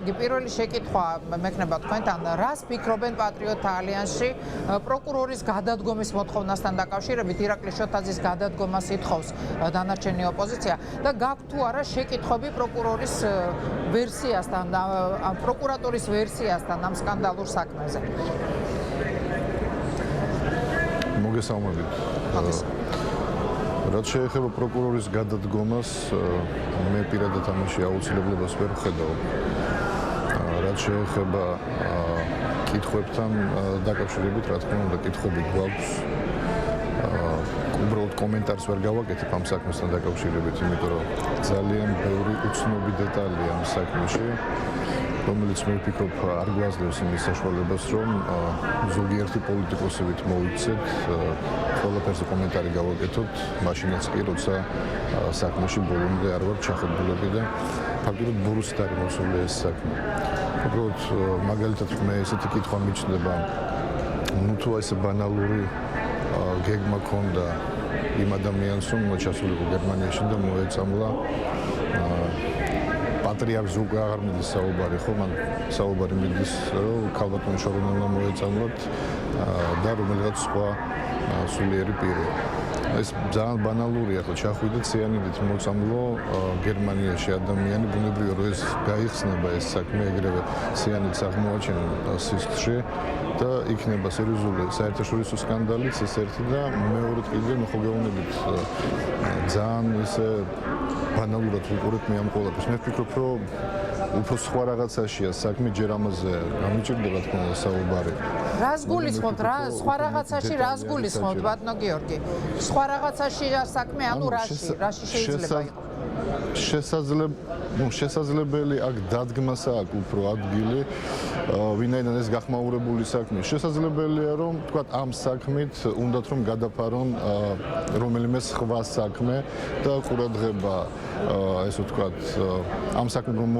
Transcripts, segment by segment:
პირველი შეკითხვა მექნება თქვენთან, რას ფიქრობენ პატრიოტთა ალიანსში პროკურორის გადადგომის მოთხოვნასთან დაკავშირებით? ირაკლი შოთაძის გადადგომას ითხოვს დანარჩენი ოპოზიცია და გაქვთ თუ არა შეკითხვები პროკურორის ვერსიასთან, პროკურატურის ვერსიასთან ამ სკანდალურ საქმეზე? მოგესალმებით. რაც შეეხება პროკურორის გადადგომას, მე პირადად ამაში აუცილებლობას ვერ ვხედავ. რაც შეეხება კითხვებთან დაკავშირებით, რა თქმა უნდა, კითხვები გვაქვს. უბრალოდ კომენტარს ვერ გავაკეთებ ამ საქმესთან დაკავშირებით, იმიტომ რომ ძალიან ბევრი უცნობი დეტალია ამ საქმეში, რომელიც მე ვფიქრობ არ გვაძლევს იმის საშუალებას, რომ ზოგიერთი პოლიტიკოსებით მოვიქცეთ, ყველაფერზე კომენტარი გავაკეთოთ, მაშინაც კი, როცა საქმეში ბოლომდე არ ვარ ჩახერგულები და ფაქტობრივად ბურუსით არის მოსული ეს საქმე. უბრალოდ მაგალითად მე ესეთი კითხვა მიჩნდება, ნუ თუ ესე ბანალური გეგმა ქონდა იმ ადამიანს, რომ ჩასულიყო გერმანიაში და მოეწამლა პატრიარქს უკვე აღარ მიდის საუბარი, ხო, მან საუბარი მიდის, რომ ქალბატონ შორონელმა მოეწამლათ და რომელიღაც სხვა სულიერი პირი. ეს ძალიან ბანალურია, ხო, ჩახვიდა ციანიდით მოწამლო გერმანიაში ადამიანი, ბუნებრივია რომ ეს გაიხსნება ეს საქმე ეგრევე ციანიდს აღმოაჩენენ სისხლში და იქნება სერიოზული საერთაშორისო სკანდალიც ეს ერთი და მეორედ კიდე ხო გეუბნებით ძალიან ისე ბანალურად ვიყურებ მე ამ ყველაფერს. მე ვფიქრობ, რომ უფრო სხვა რაღაცაშია საქმე, ჯერ ამაზე გამიჭირდება თქმა უნდა საუბარი. რას გულისხმობთ, რა სხვა რაღაცაში რას გულისხმობთ, ბატონო გიორგი? სხვა რაღაცაში საქმე, ანუ რაში შეიძლება იყოს? შესაძლებელი აქ დადგმასა აქვს უფრო ადგილი, ვინაიდან ეს გახმაურებული საქმე. შესაძლებელია რომ თქვა ამ საქმით უნდათ რომ გადაფარონ რომელიმე სხვა საქმე და ყურადღება ესე ვთქვათ ამ საქმე რომ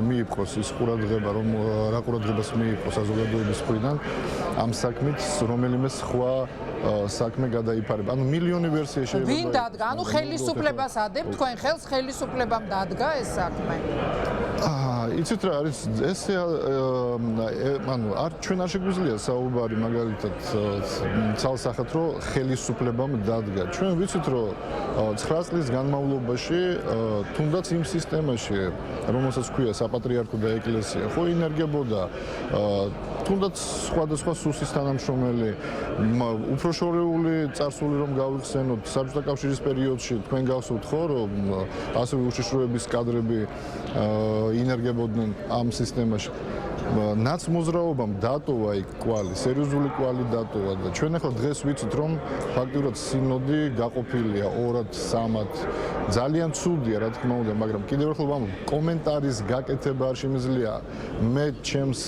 მიიპყროს ის ყურადღება რომ რა ყურადღებას მიიპყროს საზოგადოების მხრიდან ამ საქმით რომელიმე სხვა საქმე გადაიფარება. ანუ მილიონი ვერსია შეიძლება. ვინ დადგა? ანუ ხელისუფლებას ადებთ თქვენ ხელს ხელისუფლებამ დადგა ეს საქმე? იცით რა არის ესე ანუ არ ჩვენ არ შეგვიძლია საუბარი მაგალითად ცალსახად რომ ხელისუფლებამ დადგა. ჩვენ ვიცით რომ 9 წლის განმავლობაში თუნდაც იმ სისტემაში რომელსაც ქვია საპატრიარქო და ეკლესია ხო ინერგებოდა თუნდაც სხვადასხვა სუსის თანამშრომელი უფრო შორეული წარსული რომ გავიხსენოთ საბჭოთა კავშირის პერიოდში თქვენ გახსოვთ ხო რომ ასევე უშიშროების კადრები ინერგებოდნენ ამ სისტემაში ნაცმოძრაობამ დატოვა იქ კვალი, სერიოზული კვალი დატოვა და ჩვენ ახლა დღეს ვიცით რომ ფაქტობრივად სინოდი გაყოფილია 2-3 ძალიან ცუდია რა თქმა უნდა, მაგრამ კიდევ ერთხელ ვამბობ, კომენტარის გაკეთება არ შემიძლია. მე ჩემს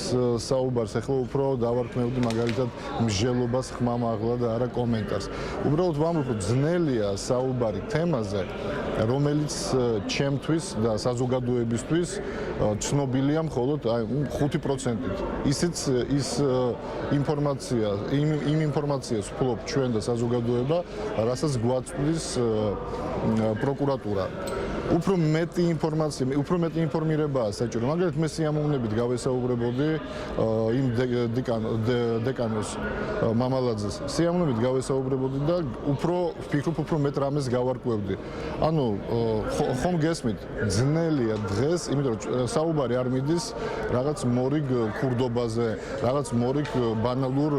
საუბარს ახლა უფრო დავარქმევდი მაგალითად მსჯელობას ხმამაღლა და არა კომენტარს. უბრალოდ ვამბობ, რომ ძნელია საუბარი თემაზე, რომელიც ჩემთვის და საზოგადოებისთვის ცნობილია მხოლოდ 5%-ით. ისიც ის ინფორმაცია, იმ ინფორმაციას ვფლობ ჩვენ და საზოგადოება, რასაც გვაწვდის პროკურატურა. უფრო მეტი ინფორმაცია, უფრო მეტი ინფორმირებაა საჭირო. მაგალითად მე სიამოვნებით გავესაუბრებოდი იმ დეკანოს მამალაძეს. სიამოვნებით გავესაუბრებოდი და ვფიქრობ უფრო მეტ რამეს გავარკვევდი. ანუ ხომ გესმით, ძნელია დღეს, იმიტომ რომ საუბარი არ მიდის რაღაც მორიგ ქურდობაზე, რაღაც მორიგ ბანალურ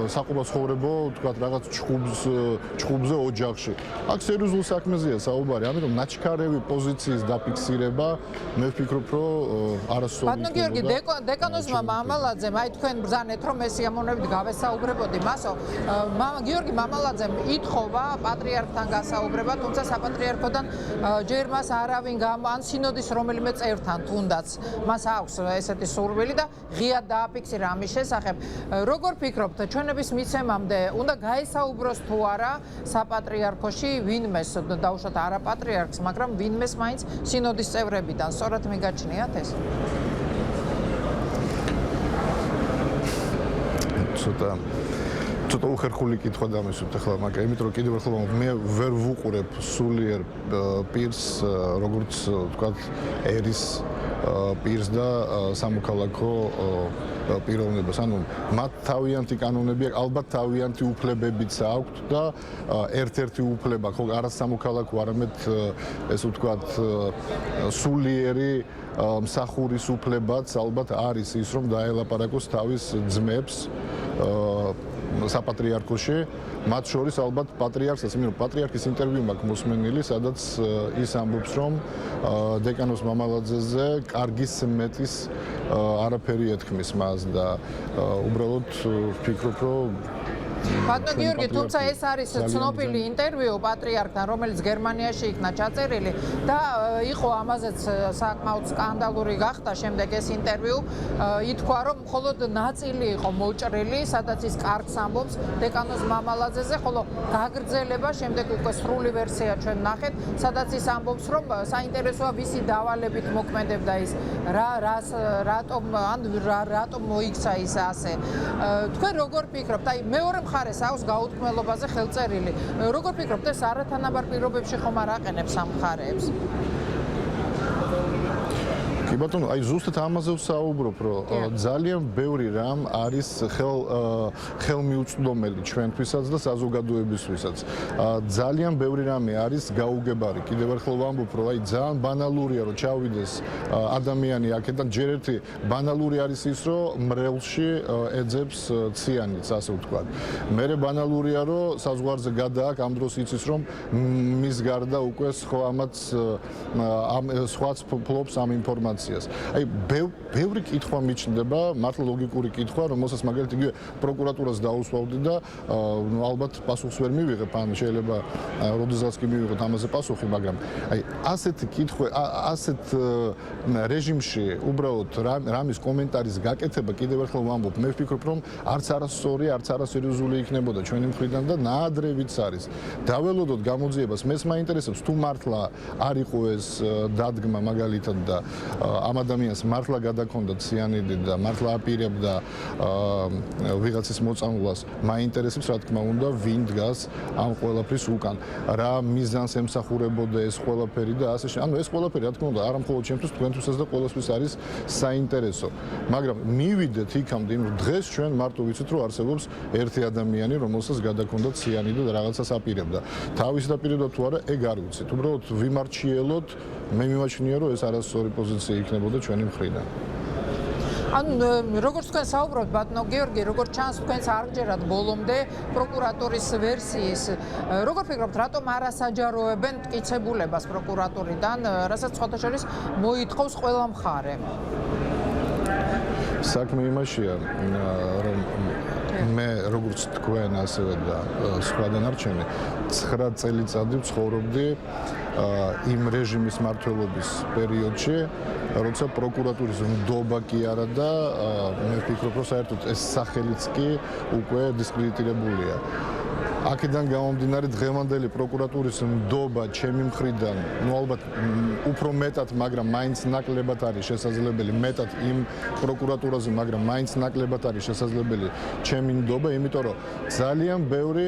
საყურაცხოვრებო, თქვათ რაღაც ჩხუბზე ოჯახში. აქ სერიოზულ საქმეზეა საუბარი. რომ ნაჩქარევი პოზიციის დაფიქსირება მე ვფიქრობ რომ არასწორი ბატონო გიორგი დეკანოს მამალაძემ აი თქვენ ბრძანეთ რომ ეს სიამოვნებით გავესაუბრებოდი მასო გიორგი მამალაძემ ითხოვა პატრიარქთან გასაუბრება თუმცა საპატრიარქოდან ჯერ მას არავინ ან სინოდის რომელიმე წევრთან თუნდაც მას აქვს ესეთი სურვილი და ღიად დააფიქსირა ამის შესახებ როგორ ფიქრობთ ჩვენების მიცემამდე უნდა გაესაუბროს თუ არა საპატრიარქოში ვინმეს დაუშვათ არა პატრიარქს, მაგრამ ვინმეს მაინც სინოდის წევრებიდან, სწორად მიგაჩნიათ ეს? ცოტა უხერხული კითხვა დამისვით ახლა, მაგრამ იმიტომ რომ კიდევ ერთხელ მე ვერ ვუყურებ სულიერ პირს, როგორც ვთქვათ, ერის პირს და სამოქალაქო პიროვნებას. ანუ მათ თავიანთი კანონები აქვს, ალბათ თავიანთი უფლებებიც აქვთ და ერთ-ერთი უფლება ხო არა სამოქალაქო, არამედ ესე ვთქვათ სულიერი მსახურის უფლებაც ალბათ არის ის, რომ დაელაპარაკოს თავის ძმებს საპატრიარქოში, მათ შორის ალბათ პატრიარქსაც, იმიტომ რომ პატრიარქის ინტერვიუ მაქვს მოსმენილი, სადაც ის ამბობს, რომ დეკანოს მამალაძეზე კარგის მეტის არაფერი ეთქმის მას და უბრალოდ ვფიქრობ, რომ ბატონო გიორგი, თუმცა ეს არის ცნობილი ინტერვიუ პატრიარქთან, რომელიც გერმანიაში იქნა ჩაწერილი და იყო ამაზეც საკმაოდ სკანდალური გახდა შემდეგ ეს ინტერვიუ. ითქვა, რომ მხოლოდ ნაწილი იყო მოჭრილი, სადაც ის კარგს ამბობს დეკანოს მამალაძეზე, ხოლო გაგრძელება შემდეგ უკვე სრული ვერსია ჩვენ ნახეთ, სადაც ის ამბობს, რომ საინტერესოა ვისი დავალებით მოქმედებდა ის, რატომ მოიქცა ის ასე. თქვენ როგორ ფიქრობთ? აი მეორე მხარეს აქვს გაუთქმელობაზე ხელწერილი. როგორ ფიქრობთ, ეს არათანაბარ პირობებში ხომ არ აყენებს ამ მხარეებს? კი ბატონო, აი ზუსტად ამაზე ვსაუბრობ, რომ ძალიან ბევრი რამ არის ხელმიუწვდომელი ჩვენთვისაც და საზოგადოებისთვისაც. ძალიან ბევრი რამე არის გაუგებარი. კიდევ ერთხელ ვამბობ, რომ აი ძალიან ბანალურია, რომ ჩავიდეს ადამიანი აქედან, ჯერ ერთი ბანალური არის ის, რომ მრევლში ეძებს ციანიც, ასე ვთქვათ. მერე ბანალურია, რომ საზღვარზე გადააქვს, ამ დროს იცის, რომ მის გარდა უკვე სხვაც ფლობს ამ ინფორმაციას. აი ბევრი კითხვა მიჩნდება, მართლა ლოგიკური კითხვა, რომელსაც მაგალითად იგივე პროკურატურას დაუსვავდი და ალბათ პასუხს ვერ მივიღებ, ან შეიძლება როდესაც კი მივიღოთ ამაზე პასუხი, მაგრამ აი ასეთი კითხვა, ასეთ რეჟიმში უბრალოდ რამის კომენტარის გაკეთება, კიდევ ერთხელ ვამბობ, მე ვფიქრობ, რომ არც არასწორი, არც არასერიოზული იქნებოდა ჩვენი მხრიდან და ნაადრევიც არის. დაველოდოთ გამოძიებას, მეც მაინტერესებს თუ მართლა არ იყო ეს დადგმა მაგალითად და ამ ადამიანს მართლა გადაქონდა ციანიდი და მართლა აპირებდა ვიღაცის მოწამვლას, მაინტერესებს რა თქმა უნდა ვინ დგას ამ ყველაფრის უკან, რა მიზანს ემსახურებოდა ეს ყველაფერი და ასე ანუ ეს ყველაფერი რა თქმა უნდა არა მხოლოდ ჩემთვის, თქვენთვისაც და ყველასთვის არის საინტერესო, მაგრამ მივიდეთ იქამდე, რომ დღეს ჩვენ მარტო ვიცით, რომ არსებობს ერთი ადამიანი, რომელსაც გადაქონდა ციანიდი და რაღაცას აპირებდა. თავის დაპირებდა თუ არა, ეგ არ ვიცით. უბრალოდ ვიმარჩიელოთ, მე მიმაჩნია, რომ ეს არასწორი პოზიცია იქნებოდა ჩვენი მხრიდან. ანუ როგორც თქვენ საუბრობთ, ბატონო გიორგი, როგორც ჩანს, თქვენს არ გჯერათ ბოლომდე პროკურატურის ვერსიის. როგორ ფიქრობთ, რატომ არ ასაჯაროებენ მტკიცებულებას პროკურატურიდან, რასაც სხვათა შორის მოითხოვს ყველა მხარე? საქმე იმაშია, რომ მე როგორც თქვენ ასევე და სხვა დანარჩენი 9 წელიწადი ვცხოვრობდი იმ რეჟიმის მმართველობის პერიოდში, როცა პროკურატურის ნდობა კი არა და მე ვფიქრობ, რომ საერთოდ ეს სახელიც კი უკვე დისკრედიტირებულია. აქედან გამომდინარე დღევანდელი პროკურატურის ნდობა ჩემი მხრიდან, ну ალბათ უფრო მეტად, მაგრამ მაინც ნაკლებად არის შესაძლებელი, მეტად იმ პროკურატურაზე, მაგრამ მაინც ნაკლებად არის შესაძლებელი ჩემი ნდობა, იმიტომ რომ ძალიან ბევრი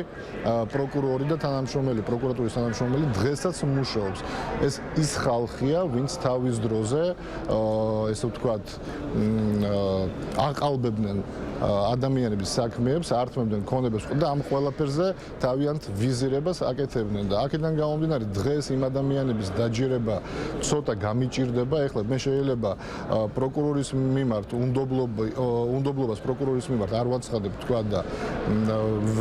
პროკურორი და თანამშრომელი, პროკურატურის თანამშრომელი დღესაც მუშაობს. ეს ის ხალხია, ვინც თავის დროზე, ესე ვთქვათ, აყალბებდნენ ადამიანების საქმეებს, ართმევდნენ ქონებას და ამ ყველაფერზე თავიანთ ვიზირებას აკეთებდნენ და აქედან გამომდინარე დღეს იმ ადამიანების დაჯერება ცოტა გამიჭირდება. ეხლა მე შეიძლება პროკურორის მიმართ უნდობლობას პროკურორის მიმართ არ ვაცხადებ თქვა და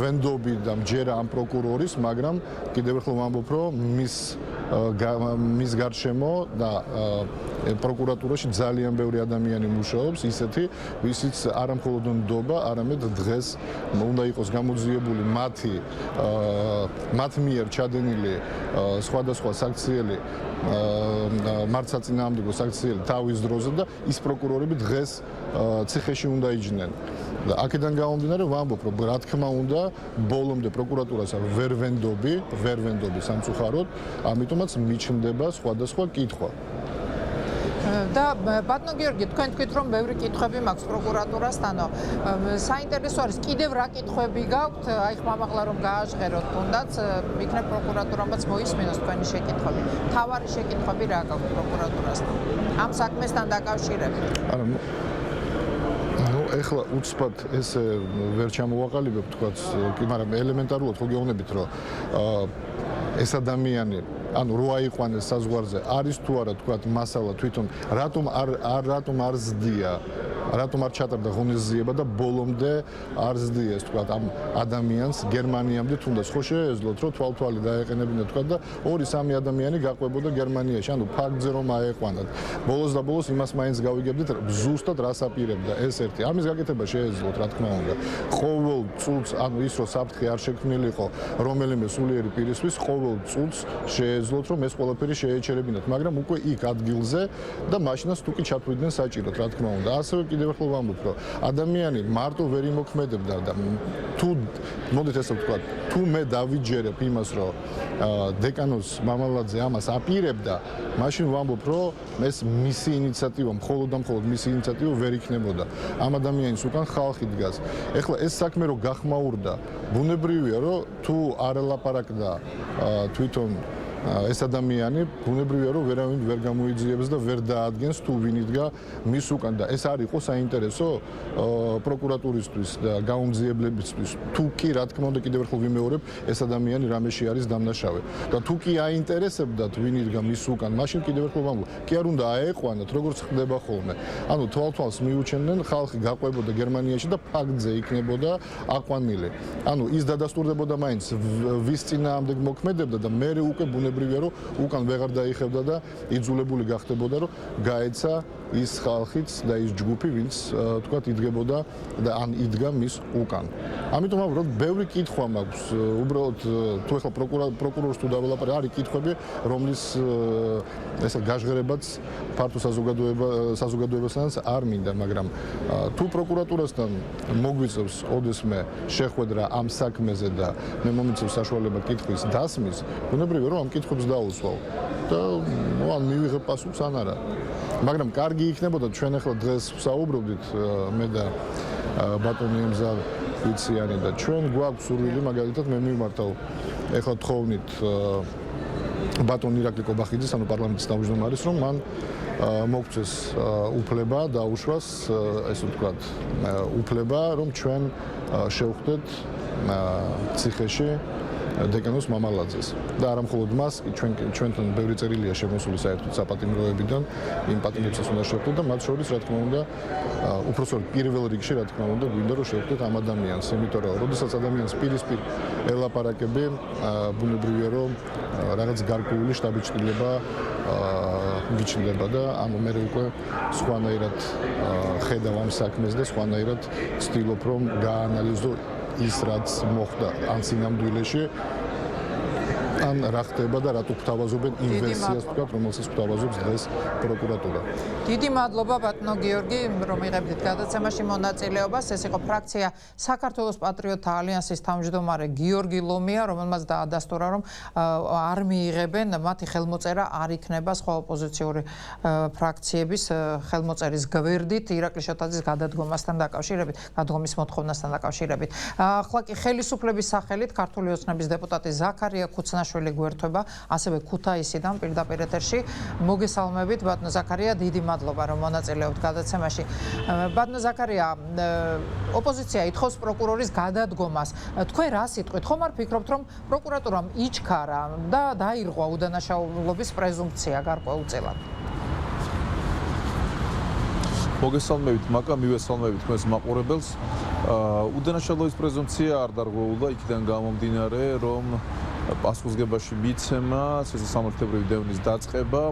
ვენდობი და მჯერა ამ პროკურორის, მაგრამ კიდევ ერთხელ ვამბობ, რომ მის გარშემო და პროკურატურაში ძალიან ბევრი ადამიანი მუშაობს, ისეთი, ვისიც არა მხოლოდ ნდობა, არამედ დღეს უნდა იყოს გამოძიებული მათ მიერ ჩადენილი სხვადასხვა საქციელი მართლსაწინააღმდეგო საქციელი თავის დროზე და ის პროკურორები დღეს ციხეში უნდა იჯდნენ. და აქედან გამომდინარე ვამბობ, რომ რა თქმა უნდა ბოლომდე პროკურატურას ვერ ვენდობი სამწუხაროდ, ამიტომაც მიჩნდება სხვადასხვა კითხვა. და ბატონო გიორგი, თქვენ თქვით რომ ბევრი კითხვები მაქვს პროკურატურასთანო. საინტერესო არის კიდევ რა კითხვები გაქვთ, აი ხმამაღლა რომ გააჟღეროთ, თუნდაც იქნებ პროკურატურამაც მოისმინოს თქვენი შეკითხვები. თავარი შეკითხვები რა გაქვთ პროკურატურასთან? ამ საქმესთან დაკავშირებით. ეხლა უცბად ესე ვერ ჩამოვაყალიბებ თქვაც, მაგრამ ელემენტარულად ხო გეუბნებით რომ ეს ადამიანი რო აიყვანეს საზღვარზე არის თუ არა თქვათ მასალა თვითონ რატომ არ ზდია რატომ არ ჩატარდა ღონისძიება და ბოლომდე არ ზდიეს თქვათ ამ ადამიანს გერმანიამდე თუნდაც ხო შეეძლოთ რომ თვალთვალი დაეყენებინა თქვათ და 2-3 ადამიანი გაყვებოდა გერმანიაში ანუ ფაქტზე რომ აეყვანათ ბოლოს და ბოლოს იმას მაინც გავიგებდით ზუსტად რას აპირებდა ეს ერთი ამის გაკეთება შეეძლოთ რა თქმა უნდა ყოველ წუთს ანუ ის რომ საფრთხე არ შექმნილიყო რომელიმე სულიერი პირისთვის ყოველ წუთს შეეძლოთ რომ ეს ყველაფერი შეეჩერებინათ მაგრამ უკვე იქ ადგილზე და მაშინაც თუკი ჩათვლიდნენ საჭიროდ რა თქმა უნდა ასევე კიდევ ერთხელ ვამბობ რომ ადამიანი მარტო ვერ იმოქმედებდა და თუ მოდით ესე ვთქვათ თუ მე დავიჯერებ იმას რომ დეკანოს მამალაძე ამას აპირებდა მაშინ ვამბობ რომ ეს მისი ინიციატივა მხოლოდ და მხოლოდ მისი ინიციატივა ვერ იქნებოდა ამ ადამიანის უკან ხალხი დგას ეხლა ეს საქმე რომ გახმაურდა ბუნებრივია რომ თუ არ ელაპარაკდა თვითონ ეს ადამიანი ბუნებრივია რომ ვერავინ ვერ გამოიძიებს და ვერ დაადგენს თუ ვინ იდგა მის უკან და ეს არ იყო საინტერესო პროკურატურისთვის და გაუმძიებლებისთვის თუ კი რა თქმა უნდა კიდევ ერთხელ ვიმეორებ ეს ადამიანი რამეში არის დამნაშავე და თუ კი აინტერესებდათ ვინ იდგა მის უკან მაშინ კიდევ ერთხელ ვამბობ კი არ უნდა აეყვანათ როგორც ხდება ხოლმე ანუ თვალთვალს მიუჩენდნენ ხალხი გაყვებოდა გერმანიაში და ფაქტზე იქნებოდა აყვანილი ანუ ის დადასტურდებოდა მაინც ვის წინააღმდეგ მოქმედებდა და მე უკვე ბუნებრივია რომ უკან ვეღარ დაიხევდა და იძულებული გახდებოდა რომ გაეცა ის ხალხიც და ის ჯგუფი ვინც თქვათ იდგებოდა და ან იდგა მის უკან. ამიტომ უბრალოდ ბევრი კითხვა მაქვს უბრალოდ თუ ეხლა პროკურორს თუ დაველაპარაკე არის კითხვები რომლის ესე გაჟღერებაც ფართო საზოგადოებასთან არ მინდა მაგრამ თუ პროკურატურასთან მოგვიწევს ოდესმე შეხვედრა ამ საქმეზე და მე მომიწევს საშუალება კითხვის დასმის ბუნებრივია რომ ამ კითხვებს დაუსვავ და ან მივიღებ პასუხს ან არა მაგრამ კარგი იქნებოდა ჩვენ ახლა დღეს ვსაუბრობდით მე და ბატონი ემზარ ვიციანი და ჩვენ გვაქვს სურვილი მაგალითად მე მიმართავ ახლა თხოვნით ბატონ ირაკლი კობახიძის ანუ პარლამენტის თავმჯდომარის რომ მან მოგცეს უფლება დაუშვას ესე ვთქვათ უფლება რომ ჩვენ შევხვდეთ ციხეში დეკანოს მამალაძეს და არა მხოლოდ მას ჩვენთან ბევრი წერილია შემოსული საერთოდ საპატიმროებიდან იმ პატიმრებსაც უნდა შევხვდეთ და მათ შორის რა თქმა უნდა უпроსტოდ პირველ რიგში რა თქმა უნდა გვინდა რომ შევხვდეთ ამ ადამიანს იმიტომ რომ როდესაც ადამიანს პირისპირ ელაპარაკები ბუნებრივია რომ რაღაც გარკვეული შტაბიჭდილება გიჩნდება და ანუ მე უკვე სხვანაირად ხედავ ამ საქმეს და სხვანაირად ვცდილობ რომ გაანალიზო ის რაც მოხდა ან სინამდვილეში ან რა ხდება და რატო გვთავაზობენ იმ ვერსიას ვთქვათ რომელსაც გვთავაზობს დღეს პროკურატურა. დიდი მადლობა ბატონო გიორგი რომ იღებდით გადაცემაში მონაწილეობას ეს იყო ფრაქცია საქართველოს პატრიოტთა ალიანსის თავმჯდომარე გიორგი ლომია რომელმაც დაადასტურა რომ არ მიიღებენ მათი ხელმოწერა არ იქნება სხვა ოპოზიციური ფრაქციების ხელმოწერის გვერდით ირაკლი შოთაძის გადადგომასთან დაკავშირებით გადადგომის მოთხოვნასთან დაკავშირებით ახლა კი ხელისუფლების სახელით ქართული ოცნების დეპუტატი ზაქარია ქუცნაშვილი გვერდება ასევე ქუთაისიდან პირდაპირ ეთერში მოგესალმებით ბატონო ზაქარია დიდი მადლობა რომ მონაწილეობთ გადაცემაში ბატონო ზაქარია ოპოზიცია ითხოვს პროკურორის გადადგომას თქვენ რას იტყვით ხომ არ ფიქრობთ რომ პროკურატურამ იჩქარა და დაირღვა უდანაშაულობის პრეზუმპცია გარკვეულწილად მოგესალმებით მაკა მივესალმებით თქვენს მაყურებელს უდანაშაულობის პრეზუმპცია არ დარღვეულა იქიდან გამომდინარე რომ პასუხისგებაში მიცემა სასამართლობრივი დევნის დაწყება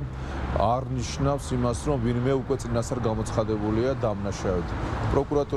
არ ნიშნავს იმას რომ ვინმე უკვე წინასწარ გამოცხადებულია დამნაშავედ პროკურატურა